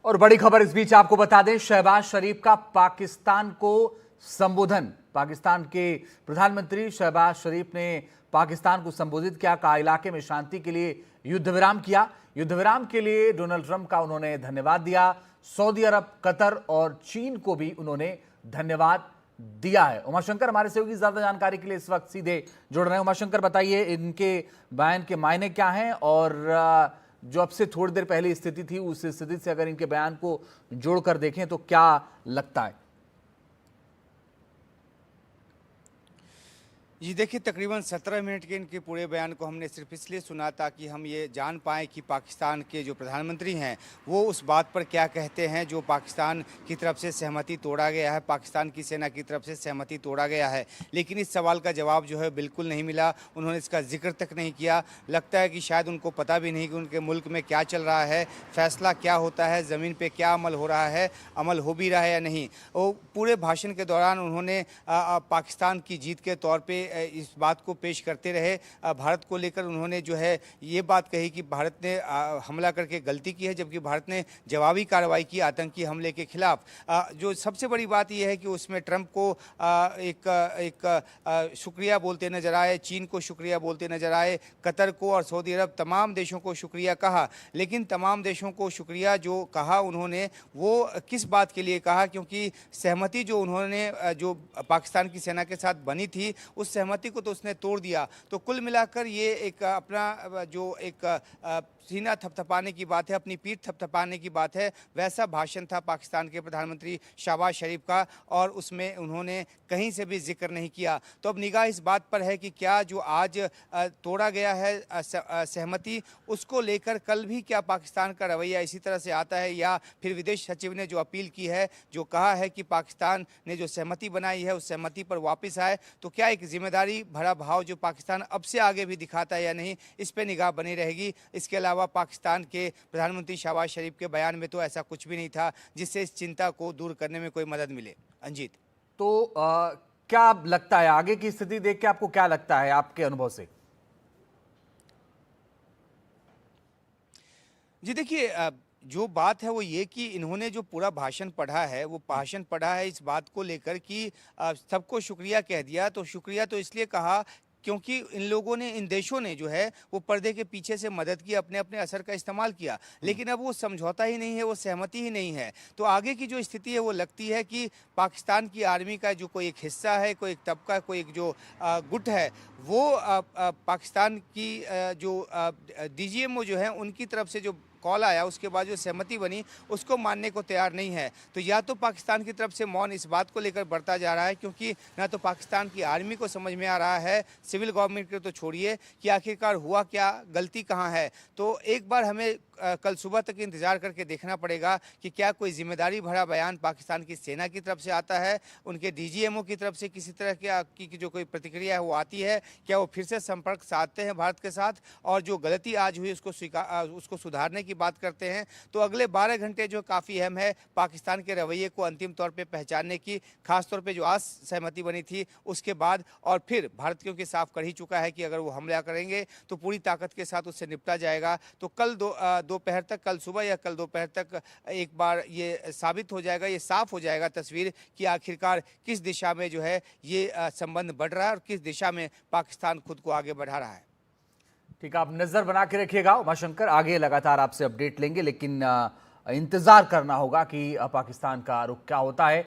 और बड़ी खबर इस बीच आपको बता दें, शहबाज शरीफ का पाकिस्तान को संबोधन। पाकिस्तान के प्रधानमंत्री शहबाज शरीफ ने पाकिस्तान को संबोधित किया, कहा इलाके में शांति के लिए युद्ध विराम किया। युद्ध विराम के लिए डोनाल्ड ट्रंप का उन्होंने धन्यवाद दिया। सऊदी अरब, कतर और चीन को भी उन्होंने धन्यवाद दिया है। उमाशंकर हमारे सहयोगी ज्यादा जानकारी के लिए इस वक्त सीधे जुड़ रहे हैं। उमाशंकर, बताइए इनके बयान के मायने क्या हैं और जो अब से थोड़ी देर पहले स्थिति थी उस स्थिति से अगर इनके बयान को जोड़कर देखें तो क्या लगता है? जी देखिए, तकरीबन 17 मिनट के इनके पूरे बयान को हमने सिर्फ इसलिए सुना ताकि हम ये जान पाएँ कि पाकिस्तान के जो प्रधानमंत्री हैं वो उस बात पर क्या कहते हैं जो पाकिस्तान की तरफ से सहमति तोड़ा गया है, पाकिस्तान की सेना की तरफ से सहमति तोड़ा गया है। लेकिन इस सवाल का जवाब जो है बिल्कुल नहीं मिला, उन्होंने इसका जिक्र तक नहीं किया। लगता है कि शायद उनको पता भी नहीं कि उनके मुल्क में क्या चल रहा है, फैसला क्या होता है, ज़मीन पर क्या अमल हो रहा है, अमल हो भी रहा है या नहीं। वो पूरे भाषण के दौरान उन्होंने पाकिस्तान की जीत के तौर पर इस बात को पेश करते रहे। भारत को लेकर उन्होंने जो है ये बात कही कि भारत ने हमला करके गलती की है, जबकि भारत ने जवाबी कार्रवाई की आतंकी हमले के खिलाफ। जो सबसे बड़ी बात यह है कि उसमें ट्रंप को एक शुक्रिया बोलते नजर आए, चीन को शुक्रिया बोलते नजर आए, कतर को और सऊदी अरब तमाम देशों को शुक्रिया कहा। लेकिन तमाम देशों को शुक्रिया जो कहा उन्होंने वो किस बात के लिए कहा, क्योंकि सहमति जो उन्होंने जो पाकिस्तान की सेना के साथ बनी थी उस सहमति को तो उसने तोड़ दिया। तो कुल मिलाकर ये एक अपना जो एक सीना थपथपाने की बात है, अपनी पीठ थपथपाने की बात है, वैसा भाषण था पाकिस्तान के प्रधानमंत्री शहबाज शरीफ का, और उसमें उन्होंने कहीं से भी जिक्र नहीं किया। तो अब निगाह इस बात पर है कि क्या जो आज तोड़ा गया है सहमति, उसको लेकर कल भी क्या पाकिस्तान का रवैया इसी तरह से आता है, या फिर विदेश सचिव ने जो अपील की है, जो कहा है कि पाकिस्तान ने जो सहमति बनाई है उस सहमति पर वापस आए, तो क्या एक जिम्मेदारी भरा भाव जो पाकिस्तान अब से आगे भी दिखाता है या नहीं, इस पर निगाह बनी रहेगी। इसके अलावा पाकिस्तान के प्रधानमंत्री शहबाज शरीफ के बयान में तो ऐसा कुछ भी नहीं था जिससे इस चिंता को दूर करने में कोई मदद मिले। अंजीत, तो क्या लगता है आगे की स्थिति देख के, आपको क्या लगता है आपके अनुभव से? जी देखिए, जो बात है वो ये कि इन्होंने जो पूरा भाषण पढ़ा है वो भाषण पढ़ा है इस बात को लेकर कि सबको शुक्रिया कह दिया। तो शुक्रिया तो इसलिए कहा क्योंकि इन लोगों ने, इन देशों ने जो है वो पर्दे के पीछे से मदद की, अपने अपने असर का इस्तेमाल किया। लेकिन अब वो समझौता ही नहीं है, वो सहमति ही नहीं है। तो आगे की जो स्थिति है वो लगती है कि पाकिस्तान की आर्मी का जो कोई एक हिस्सा है, कोई एक तबका, कोई एक जो गुट है, वो पाकिस्तान की जो DGMO जो है उनकी तरफ से जो कॉल आया उसके बाद जो सहमति बनी उसको मानने को तैयार नहीं है। तो या तो पाकिस्तान की तरफ से मौन इस बात को लेकर बढ़ता जा रहा है क्योंकि ना तो पाकिस्तान की आर्मी को समझ में आ रहा है, सिविल गवर्नमेंट को तो छोड़िए, कि आखिरकार हुआ क्या, गलती कहाँ है। तो एक बार हमें कल सुबह तक इंतजार करके देखना पड़ेगा कि क्या कोई जिम्मेदारी भरा बयान पाकिस्तान की सेना की तरफ से आता है, उनके DGMO की तरफ से किसी तरह की जो कोई प्रतिक्रिया है वो आती है, क्या वो फिर से संपर्क साधते हैं भारत के साथ और जो गलती आज हुई उसको सुधारने की बात करते हैं। तो अगले 12 घंटे जो काफ़ी अहम है पाकिस्तान के रवैये को अंतिम तौर पर पहचानने की, खासतौर पर जो आज सहमति बनी थी उसके बाद। और फिर भारतीयों के साफ कर ही चुका है कि अगर वो हमला करेंगे तो पूरी ताकत के साथ उससे निपटा जाएगा। तो कल दोपहर तक, कल सुबह या कल दोपहर तक एक बार ये साबित हो जाएगा, ये साफ हो जाएगा तस्वीर कि आखिरकार किस दिशा में जो है ये संबंध बढ़ रहा है और किस दिशा में पाकिस्तान खुद को आगे बढ़ा रहा है। ठीक है, आप नजर बना के रखिएगा उमाशंकर, आगे लगातार आपसे अपडेट लेंगे, लेकिन इंतजार करना होगा कि पाकिस्तान का रुख क्या होता है।